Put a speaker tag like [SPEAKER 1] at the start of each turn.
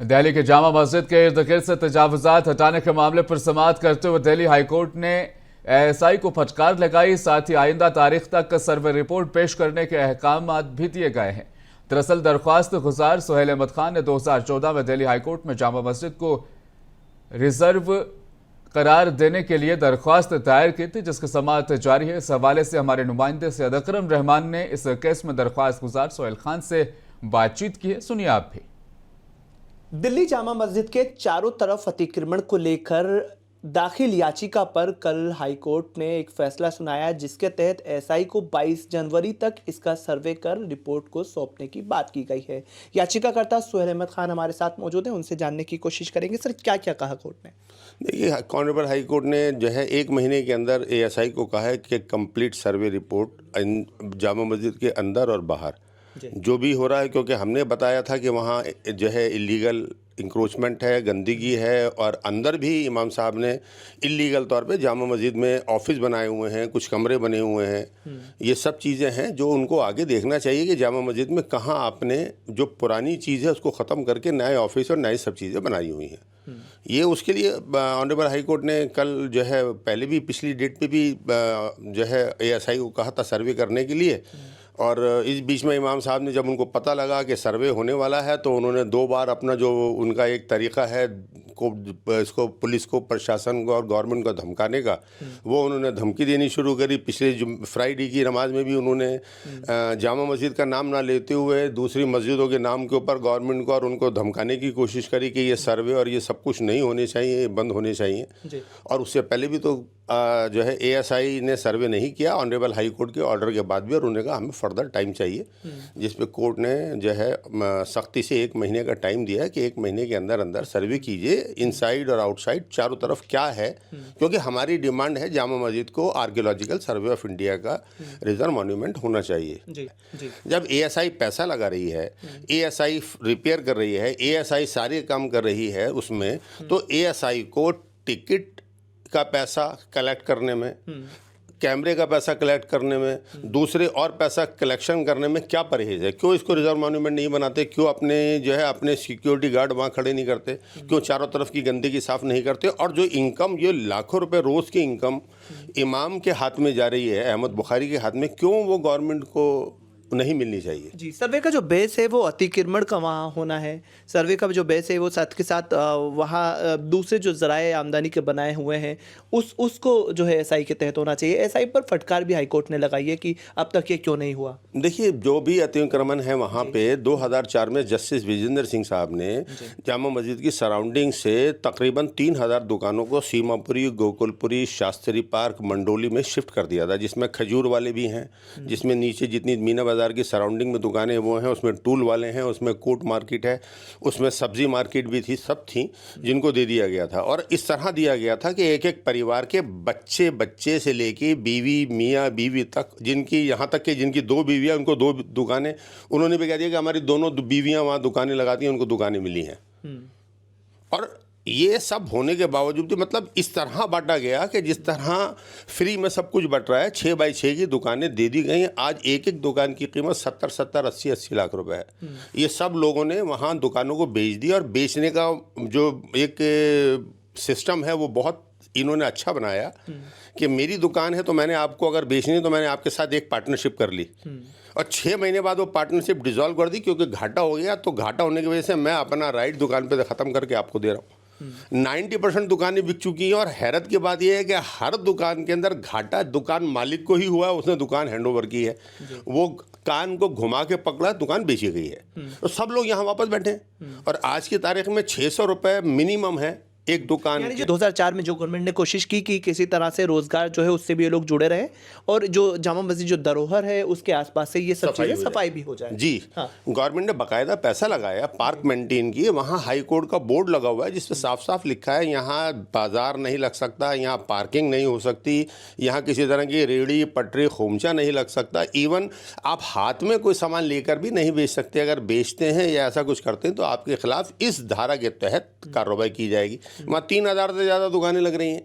[SPEAKER 1] दिल्ली के जामा मस्जिद के इर्द गिर्द से तजावुजात हटाने के मामले पर समाअत करते हुए दिल्ली हाईकोर्ट ने एएसआई को फटकार लगाई। साथ ही आइंदा तारीख तक सर्वे रिपोर्ट पेश करने के अहकाम भी दिए गए हैं। दरअसल दरख्वास्त गुजार सुहेल अहमद खान ने 2014 में दिल्ली हाईकोर्ट में जामा मस्जिद को रिजर्व करार देने के लिए दरख्वास्त दायर की थी, जिसकी समाअत जारी है। इस हवाले से हमारे नुमाइंदे सैयद अकरम रहमान ने इस केस में दरख्वास्त गुजार सुहेल खान से बातचीत की है। सुनिए आप भी।
[SPEAKER 2] दिल्ली जामा मस्जिद के चारों तरफ अतिक्रमण को लेकर दाखिल याचिका पर कल हाईकोर्ट ने एक फैसला सुनाया, जिसके तहत एएसआई को 22 जनवरी तक इसका सर्वे कर रिपोर्ट को सौंपने की बात की गई है। याचिकाकर्ता सुहेल अहमद खान हमारे साथ मौजूद हैं, उनसे जानने की कोशिश करेंगे। सर, क्या क्या कहा कोर्ट ने?
[SPEAKER 3] देखिए, ऑनरेबल हाई कोर्ट ने जो है 1 महीने के अंदर एएसआई को कहा है कि complete survey report Jama Masjid के अंदर और बाहर जो भी हो रहा है, क्योंकि हमने बताया था कि वहाँ जो है इलीगल इंक्रोचमेंट है, गंदगी है, और अंदर भी इमाम साहब ने इलीगल तौर पे जामा मस्जिद में ऑफिस बनाए हुए हैं, कुछ कमरे बने हुए हैं। ये सब चीज़ें हैं जो उनको आगे देखना चाहिए कि जामा मस्जिद में कहाँ आपने जो पुरानी चीज़ है उसको ख़त्म करके नए ऑफिस और नई सब चीज़ें बनाई हुई हैं। ये उसके लिए ऑनरेबल हाई कोर्ट ने कल जो है पहले भी पिछली डेट पे भी जो है एएसआई को कहा था सर्वे करने के लिए, और इस बीच में इमाम साहब ने जब उनको पता लगा कि सर्वे होने वाला है तो उन्होंने 2 बार अपना जो उनका एक तरीक़ा है इसको पुलिस को, प्रशासन को और गवर्नमेंट को धमकाने का, वो उन्होंने धमकी देनी शुरू करी। पिछले फ्राइडे की नमाज में भी उन्होंने जामा मस्जिद का नाम ना लेते हुए दूसरी मस्जिदों के नाम के ऊपर गवर्नमेंट को और उनको धमकाने की कोशिश करी कि ये सर्वे और ये सब कुछ नहीं होने चाहिए, ये बंद होने चाहिए। और उससे पहले भी तो जो है एएसआई ने सर्वे नहीं किया ऑनरेबल हाई कोर्ट के ऑर्डर के बाद भी, और उन्होंने कहा हमें फर्दर टाइम चाहिए, जिस पे कोर्ट ने जो है सख्ती से 1 महीने का टाइम दिया है कि 1 महीने के अंदर अंदर सर्वे कीजिए इनसाइड और आउटसाइड चारों तरफ क्या है, क्योंकि हमारी डिमांड है जामा मस्जिद को आर्कियोलॉजिकल सर्वे ऑफ इंडिया का रिजर्व मॉन्यूमेंट होना चाहिए। जब एएसआई पैसा लगा रही है, एएसआई रिपेयर कर रही है, एएसआई सारे काम कर रही है उसमें, तो एएसआई को टिकट का पैसा कलेक्ट करने में, कैमरे का पैसा कलेक्ट करने में, दूसरे और पैसा कलेक्शन करने में क्या परहेज है? क्यों इसको रिजर्व मॉन्यूमेंट नहीं बनाते? क्यों अपने जो है अपने सिक्योरिटी गार्ड वहाँ खड़े नहीं करते? क्यों चारों तरफ की गंदगी साफ़ नहीं करते? और जो इनकम, ये लाखों रुपए रोज़ की इनकम इमाम के हाथ में जा रही है, अहमद बुखारी के हाथ में, क्यों वो गवर्नमेंट को नहीं मिलनी चाहिए?
[SPEAKER 2] जी, सर्वे का जो बेस है वो अतिक्रमण का वहाँ होना है। सर्वे का जो बेस है वो साथ के साथ वहाँ दूसरे जो ज़राए आमदनी के बनाए हुए हैं उसको जो है एएसआई के तहत होना चाहिए। एएसआई पर फटकार भी हाईकोर्ट ने लगाई है कि अब तक ये क्यों नहीं हुआ।
[SPEAKER 3] देखिए, जो भी अतिक्रमण है वहाँ पे 2004 में जस्टिस विजेंद्र सिंह साहब ने जामा मस्जिद की सराउंडिंग से तकरीबन 3000 दुकानों को सीमापुरी, गोकुलपुरी, शास्त्री पार्क, मंडोली में शिफ्ट कर दिया था, जिसमें खजूर वाले भी हैं, जिसमें नीचे जितनी मीना बाजार की सराउंडिंग में दुकानें वो हैं, उसमें टूल वाले हैं, उसमें कोट मार्केट है, उसमें सब्जी मार्केट भी थी, सब थी जिनको दे दिया गया था। और इस तरह दिया गया था कि एक एक परिवार के बच्चे से लेके बीवी, मियाँ बीवी तक, जिनकी यहाँ तक कि जिनकी 2 बीवियाँ, उनको 2 दुकानें, उन्होंने भी कह दिया कि हमारी दोनों बीवियाँ वहाँ दुकानें लगाती हैं, उनको दुकानें मिली हैं। और ये सब होने के बावजूद भी मतलब इस तरह बांटा गया कि जिस तरह फ्री में सब कुछ बट रहा है। 6 बाई 6 की दुकानें दे दी गई हैं। आज एक एक दुकान की कीमत 70, 80 लाख रुपए है। ये सब लोगों ने वहाँ दुकानों को बेच दिया, और बेचने का जो एक सिस्टम है वो बहुत इन्होंने अच्छा बनाया कि मेरी दुकान है तो मैंने आपको अगर बेचनी है तो मैंने आपके साथ एक पार्टनरशिप कर ली, और 6 महीने बाद वो पार्टनरशिप डिसॉल्व कर दी, क्योंकि घाटा हो गया। तो घाटा होने की वजह से मैं अपना राइट दुकान पे ख़त्म करके आपको दे रहा हूँ। 90% दुकानें बिक चुकी हैं, और हैरत की बात यह है कि हर दुकान के अंदर घाटा दुकान मालिक को ही हुआ है, उसने दुकान हैंडओवर की है, वो कान को घुमा के पकड़ा, दुकान बेची गई है। तो सब लोग यहाँ वापस बैठे हैं, और आज की तारीख में 600 रुपये मिनिमम है एक दुकान।
[SPEAKER 2] 2004 में जो गवर्नमेंट ने कोशिश की कि किसी तरह से रोजगार जो है उससे भी ये लोग जुड़े रहे, और जो जामा मस्जिद जो धरोहर है उसके आसपास से ये सब चीजें सफाई भी हो जाए।
[SPEAKER 3] जी हाँ। गवर्नमेंट ने बाकायदा पैसा लगाया, पार्क मेंटेन किए, वहाँ हाई कोर्ट का बोर्ड लगा हुआ है जिसपे साफ साफ लिखा है यहाँ बाजार नहीं लग सकता, यहाँ पार्किंग नहीं हो सकती, यहाँ किसी तरह की रेहड़ी पटरी खोमचा नहीं लग सकता, इवन आप हाथ में कोई सामान लेकर भी नहीं बेच सकते। अगर बेचते हैं या ऐसा कुछ करते हैं तो आपके खिलाफ इस धारा के तहत कार्रवाई की जाएगी। वहाँ 3000 से ज़्यादा दुकानें लग रही हैं।